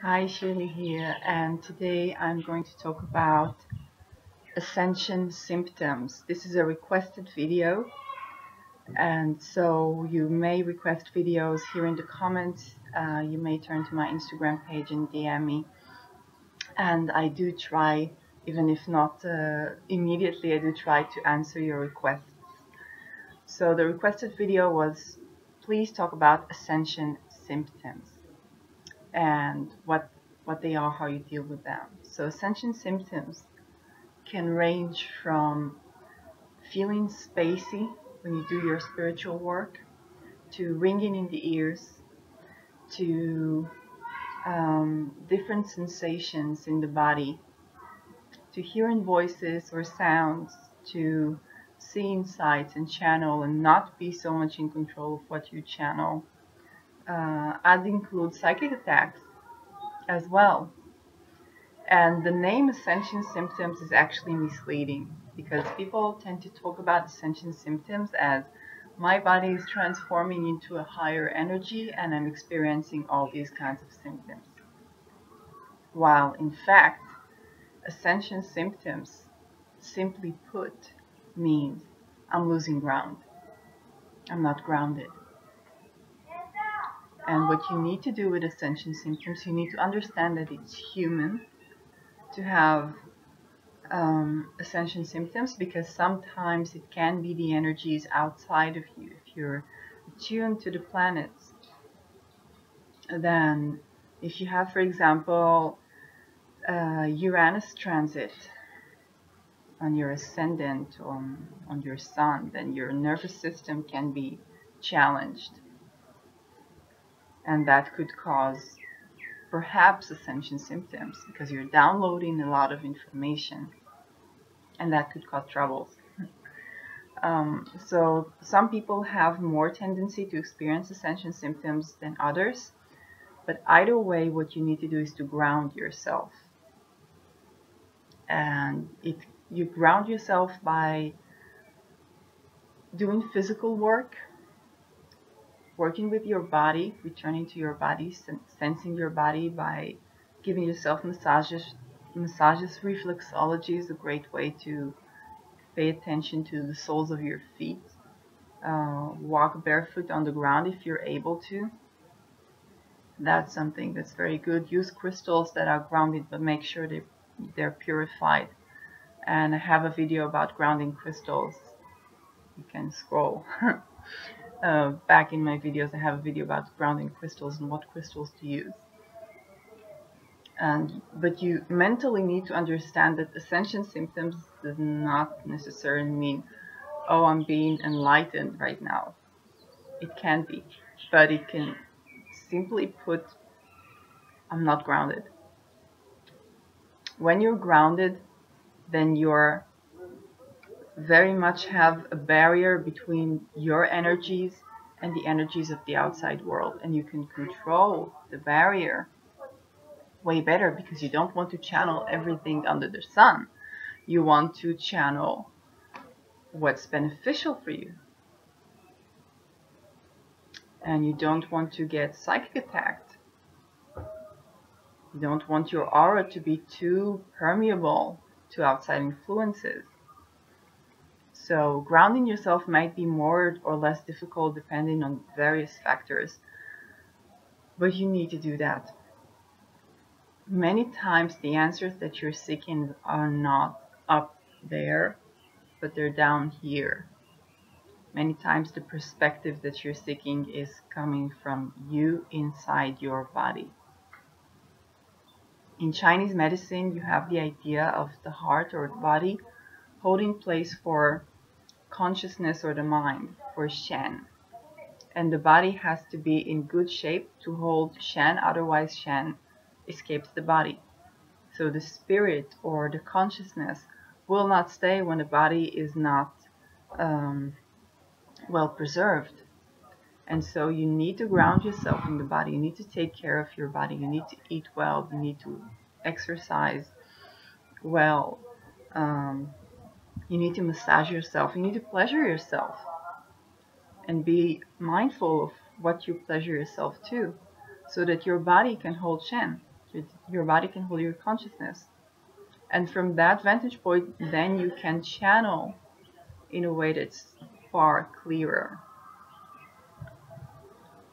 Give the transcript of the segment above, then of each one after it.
Hi, Shirley here, and today I'm going to talk about Ascension symptoms. This is a requested video, and so you may request videos here in the comments. You may turn to my Instagram page and DM me, and I do try, even if not immediately, I do try to answer your requests. So the requested video was, please talk about Ascension symptoms and what they are, how you deal with them. So Ascension symptoms can range from feeling spacey when you do your spiritual work, to ringing in the ears, to different sensations in the body, to hearing voices or sounds, to seeing sights and channel and not be so much in control of what you channel. I'd include psychic attacks as well. And the name Ascension symptoms is actually misleading because people tend to talk about Ascension symptoms as my body is transforming into a higher energy and I'm experiencing all these kinds of symptoms. While in fact, Ascension symptoms, simply put, means I'm losing ground. I'm not grounded. And what you need to do with Ascension symptoms, you need to understand that it's human to have Ascension symptoms, because sometimes it can be the energies outside of you. If you're attuned to the planets, then if you have, for example, Uranus transit on your ascendant, on your sun, then your nervous system can be challenged, and that could cause perhaps Ascension symptoms because you're downloading a lot of information, and that could cause troubles. So some people have more tendency to experience Ascension symptoms than others, but either way, what you need to do is to ground yourself. And you ground yourself by doing physical work, working with your body, returning to your body, sensing your body by giving yourself massages. Reflexology is a great way to pay attention to the soles of your feet. Walk barefoot on the ground if you're able to. That's something that's very good. Use crystals that are grounded, but make sure they're purified. And I have a video about grounding crystals. You can scroll back in my videos. I have a video about grounding crystals and what crystals to use. But you mentally need to understand that Ascension symptoms does not necessarily mean, oh, I'm being enlightened right now. It can be, but it can simply put, I'm not grounded. When you're grounded, then you're very much have a barrier between your energies and the energies of the outside world, and you can control the barrier way better because you don't want to channel everything under the sun. You want to channel what's beneficial for you, and you don't want to get psychic attacked. You don't want your aura to be too permeable to outside influences. So grounding yourself might be more or less difficult depending on various factors, but you need to do that. Many times the answers that you're seeking are not up there, but they're down here. Many times the perspective that you're seeking is coming from you inside your body. In Chinese medicine, you have the idea of the heart or the body holding place for consciousness or the mind, for Shen. And the body has to be in good shape to hold Shen, otherwise Shen escapes the body. So the spirit or the consciousness will not stay when the body is not well preserved. And so you need to ground yourself in the body. You need to take care of your body. You need to eat well. You need to exercise well. You need to massage yourself. You need to pleasure yourself. And be mindful of what you pleasure yourself to, so that your body can hold Shen. Your body can hold your consciousness. And from that vantage point, then you can channel in a way that's far clearer.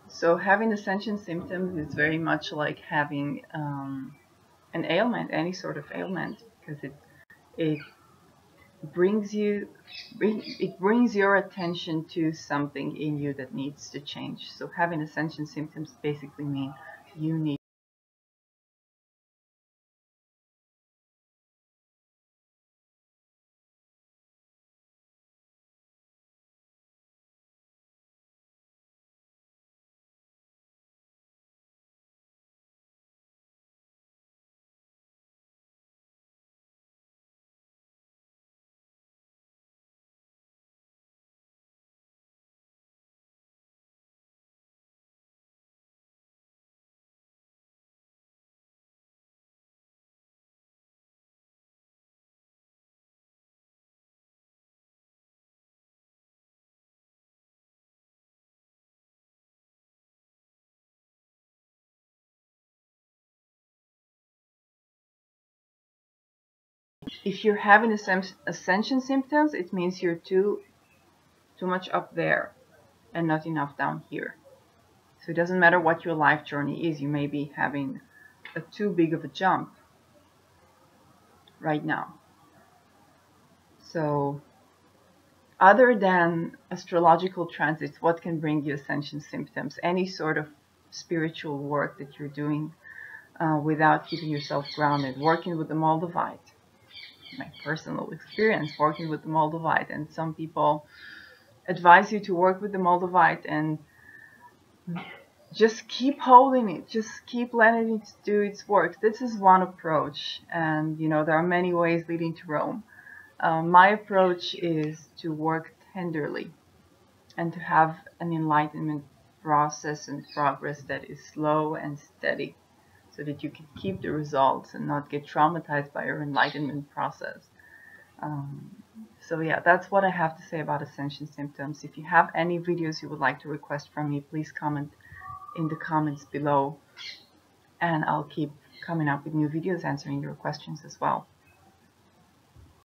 So having ascension symptoms is very much like having an ailment, any sort of ailment, because it brings your attention to something in you that needs to change. So having ascension symptoms basically mean you need. If you're having ascension symptoms, it means you're too much up there and not enough down here. So it doesn't matter what your life journey is, you may be having too big of a jump right now. So other than astrological transits, what can bring you ascension symptoms? Any sort of spiritual work that you're doing without keeping yourself grounded. Working with the Moldavite. My personal experience working with the Moldavite, and some people advise you to work with the Moldavite and just keep holding it, just keep letting it do its work. This is one approach, and there are many ways leading to Rome. My approach is to work tenderly and to have an enlightenment process and progress that is slow and steady, so that you can keep the results and not get traumatized by your enlightenment process. So yeah, that's what I have to say about ascension symptoms. If you have any videos you would like to request from me, please comment in the comments below, and I'll keep coming up with new videos answering your questions as well.